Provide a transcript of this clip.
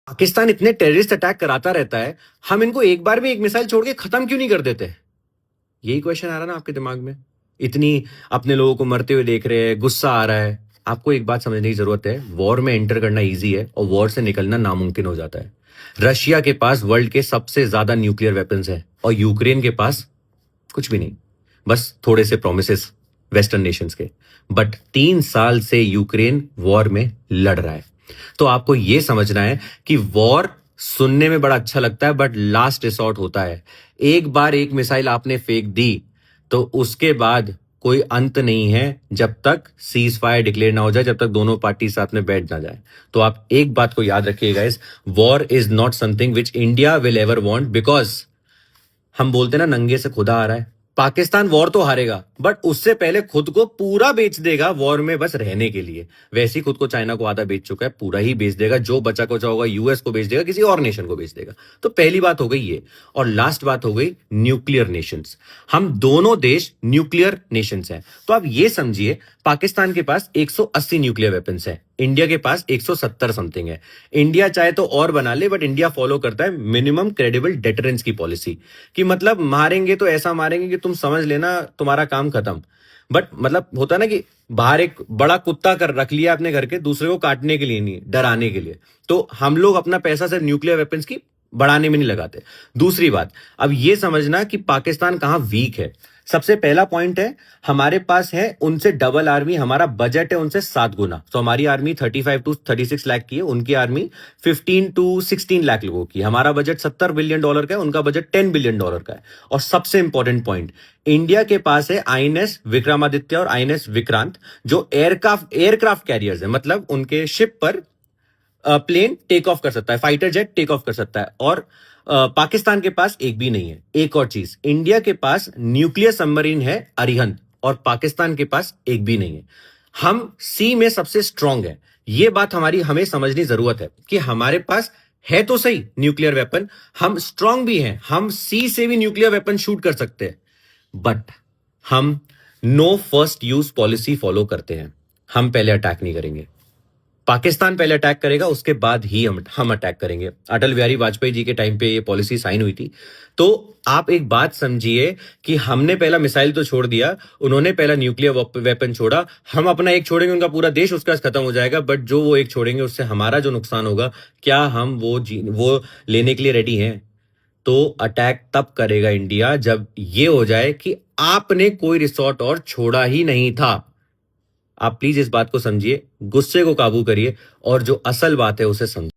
पाकिस्तान इतने terrorist attack कराता रहता है, हम इनको एक बार भी एक मिसाइल छोड़ के खत्म क्यों नहीं कर देते? यही क्वेश्चन आ रहा है ना आपके दिमाग में? इतनी अपने लोगों को मरते हुए देख रहे हैं, गुस्सा आ रहा है। आपको एक बात समझने की जरूरत है, वॉर में एंटर करना इजी है और वॉर से निकलना नामुमकिन हो जाता है। रशिया के पास वर्ल्ड के सबसे ज्यादा न्यूक्लियर वेपन्स हैं और यूक्रेन के पास कुछ भी नहीं, बस थोड़े से प्रोमिसेस वेस्टर्न नेशंस के। बट 3 साल से यूक्रेन वॉर में लड़ रहा है। तो आपको यह समझना है कि वॉर सुनने में बड़ा अच्छा लगता है बट लास्ट रिसॉर्ट होता है। एक बार एक मिसाइल आपने फेंक दी तो उसके बाद कोई अंत नहीं है जब तक सीज फायर डिक्लेयर ना हो जाए, जब तक दोनों पार्टी साथ में बैठ ना जाए। तो आप एक बात को याद रखिएगा, इस war is not something which India will ever want, because हम बोलते ना नंगे से खुदा आ रहा है। पाकिस्तान वॉर तो हारेगा बट उससे पहले खुद को पूरा बेच देगा वॉर में बस रहने के लिए। वैसे ही खुद को चाइना को आधा बेच चुका है, पूरा ही बेच देगा। जो बचा कुचा होगा यूएस को बेच देगा, किसी और नेशन को बेच देगा। तो पहली बात हो गई ये। और लास्ट बात हो गई न्यूक्लियर नेशंस। हम दोनों देश न्यूक्लियर नेशंस हैं। तो आप ये समझिए, पाकिस्तान के पास 180 न्यूक्लियर वेपन्स है, इंडिया के पास 170 समथिंग है। इंडिया चाहे तो और बना ले बट इंडिया फॉलो करता है मिनिमम क्रेडिबल डेटरेंस की पॉलिसी, कि मतलब मारेंगे तो ऐसा मारेंगे कि तुम समझ लेना तुम्हारा काम खत्म। बट मतलब होता है ना कि बाहर एक बड़ा कुत्ता कर रख लिया अपने घर के, दूसरे को काटने के लिए नहीं, डराने के लिए। तो हम लोग अपना पैसा सिर्फ न्यूक्लियर वेपन्स की बढ़ाने में नहीं लगाते। दूसरी बात, अब यह समझना कि पाकिस्तान कहां वीक है। सबसे पहला पॉइंट है, हमारे पास है उनसे डबल आर्मी, हमारा बजट है उनसे 7 गुना। तो हमारी आर्मी 35 to 36 लाख की है, उनकी आर्मी 15 to 16 लाख लोगों की। हमारा बजट $70 बिलियन का है, उनका बजट $10 बिलियन का है। और सबसे इंपॉर्टेंट पॉइंट, इंडिया के पास है आईएनएस विक्रमादित्य और आईएनएस विक्रांत, जो एयरक्राफ्ट कैरियर्स है, मतलब उनके शिप पर प्लेन टेक ऑफ कर सकता है, फाइटर जेट टेक ऑफ कर सकता है। और पाकिस्तान के पास एक भी नहीं है। एक और चीज, इंडिया के पास न्यूक्लियर सबमरीन है अरिहंत और पाकिस्तान के पास एक भी नहीं है। हम सी में सबसे स्ट्रांग है। यह बात हमें समझनी जरूरत है कि हमारे पास है तो सही न्यूक्लियर वेपन, हम स्ट्रांग भी हैं, हम सी से भी न्यूक्लियर वेपन शूट कर सकते हैं। बट हम no first use policy follow करते हैं। हम पहले अटैक नहीं करेंगे, पाकिस्तान पहले अटैक करेगा, उसके बाद ही हम अटैक करेंगे। अटल बिहारी वाजपेयी जी के टाइम पे ये पॉलिसी साइन हुई थी। तो आप एक बात समझिए कि हमने पहला मिसाइल तो छोड़ दिया, उन्होंने पहला न्यूक्लियर वेपन छोड़ा। हम अपना एक छोड़ेंगे, उनका पूरा देश उसका खत्म हो जाएगा। बट जो वो एक छोड़ेंगे उससे हमारा जो नुकसान होगा, क्या हम वो लेने के लिए रेडी हैं? तो अटैक तब करेगा इंडिया जब ये हो जाए कि आपने कोई रिसोर्ट और छोड़ा ही नहीं था। आप प्लीज इस बात को समझिए, गुस्से को काबू करिए और जो असल बात है उसे समझिए।